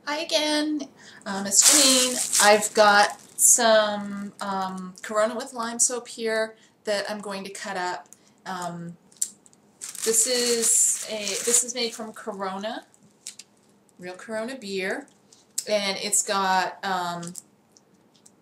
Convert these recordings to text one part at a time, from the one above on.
Hi again, it's Janine. I've got some Corona with lime soap here that I'm going to cut up. Um, this is made from Corona, real Corona beer, and it's got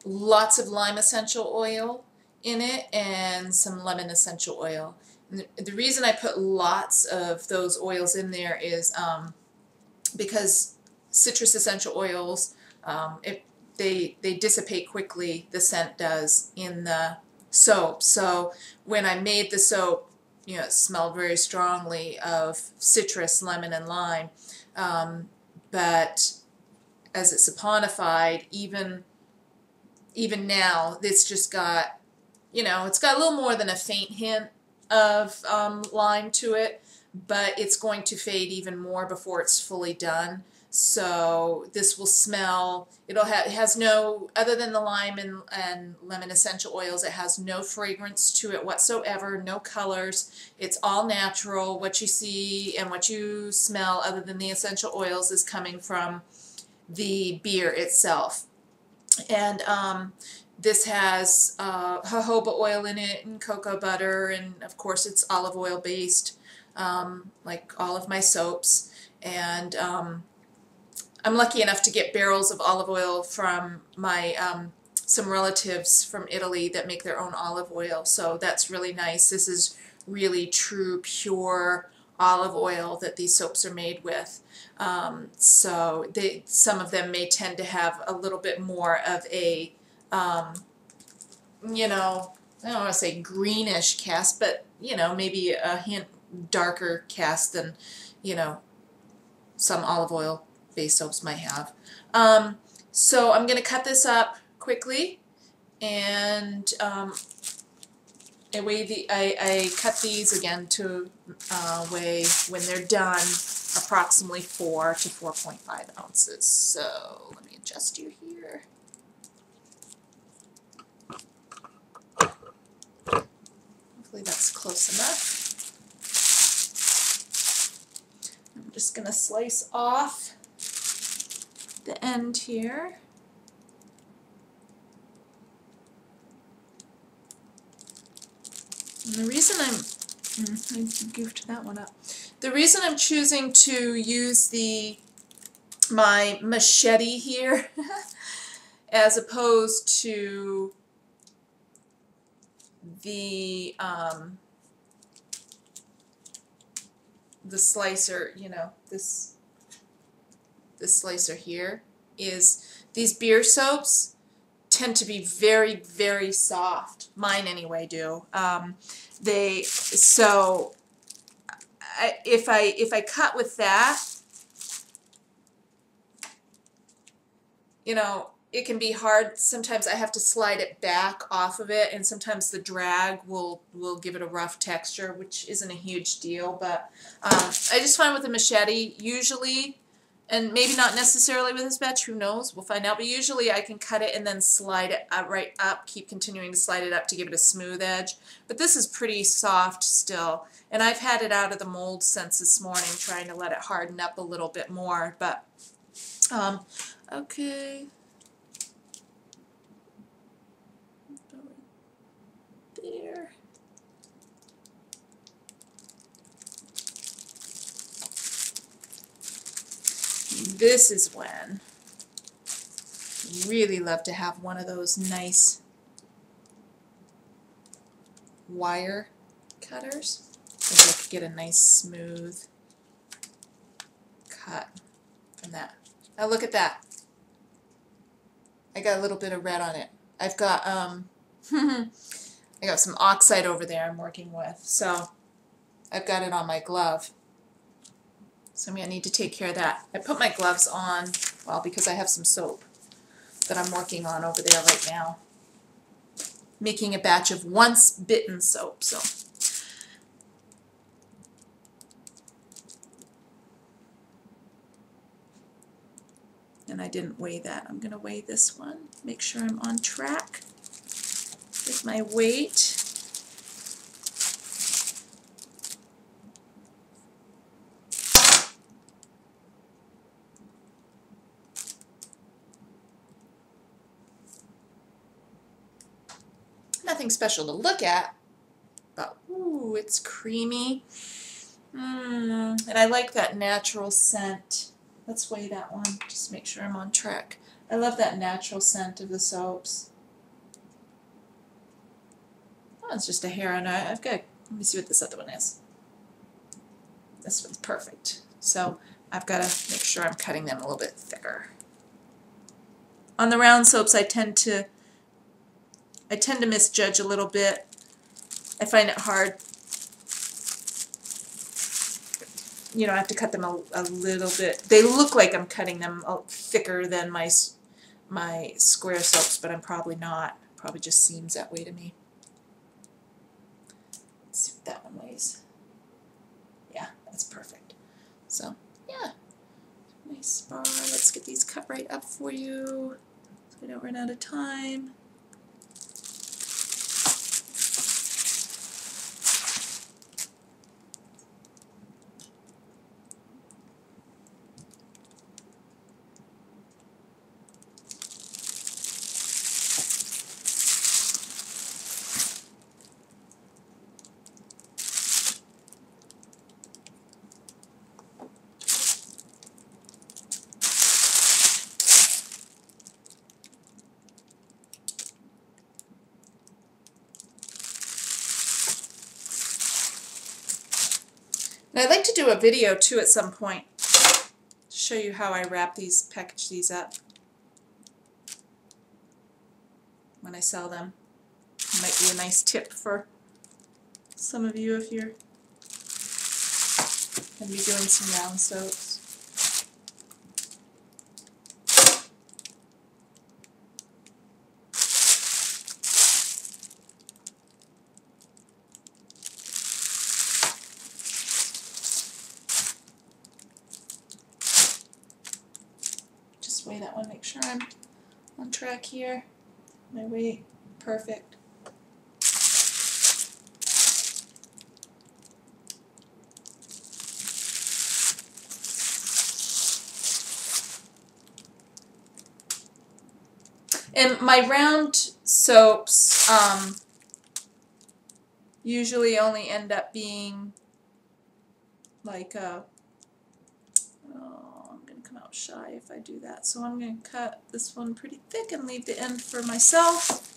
lots of lime essential oil in it and some lemon essential oil. And the reason I put lots of those oils in there is because citrus essential oils, they dissipate quickly, the scent does, in the soap. So when I made the soap, you know, it smelled very strongly of citrus, lemon, and lime. But as it saponified, even now, it's just got, you know, it's got a little more than a faint hint of lime to it, but it's going to fade even more before it's fully done. So this will smell, it has no, other than the lime and lemon essential oils, it has no fragrance to it whatsoever, no colors. It's all natural. What you see and what you smell other than the essential oils is coming from the beer itself. And this has jojoba oil in it and cocoa butter, and of course it's olive oil based, like all of my soaps. And I'm lucky enough to get barrels of olive oil from my some relatives from Italy that make their own olive oil, so that's really nice. This is really true, pure olive oil that these soaps are made with. So some of them may tend to have a little bit more of a, you know, I don't want to say greenish cast, but, you know, maybe a hint darker cast than, you know, some olive oil based soaps might have. So I'm going to cut this up quickly, and I cut these again to weigh, when they're done, approximately 4 to 4.5 ounces. So let me adjust you here. Hopefully that's close enough. I'm just going to slice off the end here. And the reason I goofed that one up. The reason I'm choosing to use my machete here as opposed to the slicer, you know, this slicer here, is these beer soaps tend to be very, very soft. Mine anyway do. If I cut with that, you know, it can be hard. Sometimes I have to slide it back off of it, and sometimes the drag will give it a rough texture, which isn't a huge deal. But I just find with a machete, usually, and maybe not necessarily with this batch, who knows, we'll find out, but usually I can cut it and then slide it right up, keep continuing to slide it up to give it a smooth edge. But this is pretty soft still, and I've had it out of the mold since this morning, trying to let it harden up a little bit more. But okay, there. This is when I really love to have one of those nice wire cutters, so I could get a nice smooth cut from that. Now look at that. I got a little bit of red on it. I've got I got some oxide over there I'm working with, so I've got it on my glove. So I'm going to need to take care of that. I put my gloves on, well, because I have some soap that I'm working on over there right now, making a batch of once bitten soap. So and I didn't weigh that. I'm going to weigh this one, make sure I'm on track with my weight. Nothing special to look at, but ooh, it's creamy. And I like that natural scent. Let's weigh that one, just make sure I'm on track. I love that natural scent of the soaps. Oh, it's just a hair on it. I've got, let me see what this other one is. This one's perfect. So I've got to make sure I'm cutting them a little bit thicker. On the round soaps, I tend to misjudge a little bit. I find it hard. You know, I have to cut them a little bit. They look like I'm cutting them thicker than my square soaps, but I'm probably not. Probably just seems that way to me. Let's see what that one weighs. Yeah, that's perfect. So, yeah. Nice bar. Let's get these cut right up for you so we don't run out of time. And I'd like to do a video too at some point to show you how I wrap these, package these up when I sell them. It might be a nice tip for some of you if you're going to be doing some round soaps. Weigh that one, make sure I'm on track here. My weight, perfect. And my round soaps usually only end up being like a shy if I do that. So I'm going to cut this one pretty thick and leave the end for myself.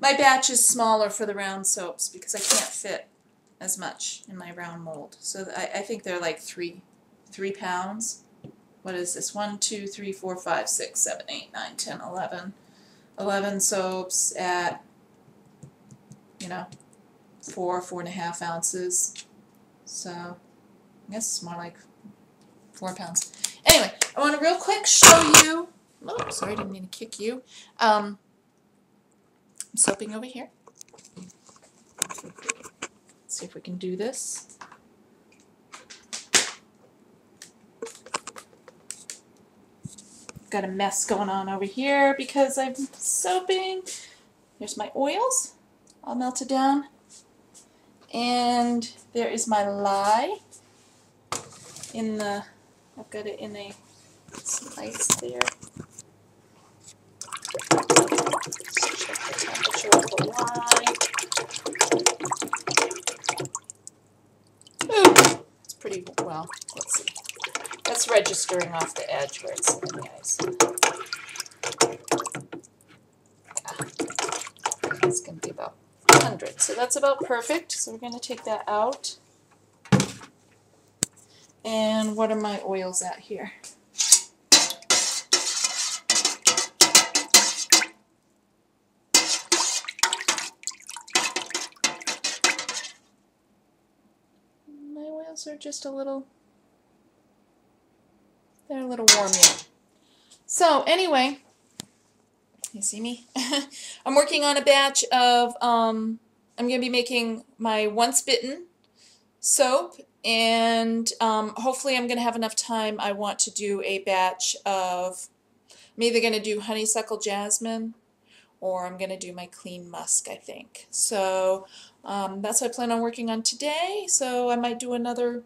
My batch is smaller for the round soaps because I can't fit as much in my round mold. So I think they're like 3 pounds. What is this? 1, 2, 3, 4, 5, 6, 7, 8, 9, 10, 11. 11 soaps at, you know, 4.5 ounces. So I guess it's more like 4 pounds. Anyway, I want to real quick show you. Oh, sorry, I didn't mean to kick you. I'm soaping over here. Let's see if we can do this. Got a mess going on over here because I'm soaping. Here's my oils, all melted down. And there is my lye. I've got it in some ice there. Just check the temperature of the lye. Ooh, it's pretty well. Let's see. That's registering off the edge where it's in the ice. Yeah. It's going to be about 100. So that's about perfect. So we're going to take that out. And what are my oils at here? My oils are just they're a little warm yet. So anyway, you see me? I'm working on a batch of, I'm going to be making my Once Bitten soap. And hopefully I'm going to have enough time. I want to do a batch of, I'm either going to do honeysuckle jasmine or I'm going to do my clean musk, I think. So that's what I plan on working on today. So I might do another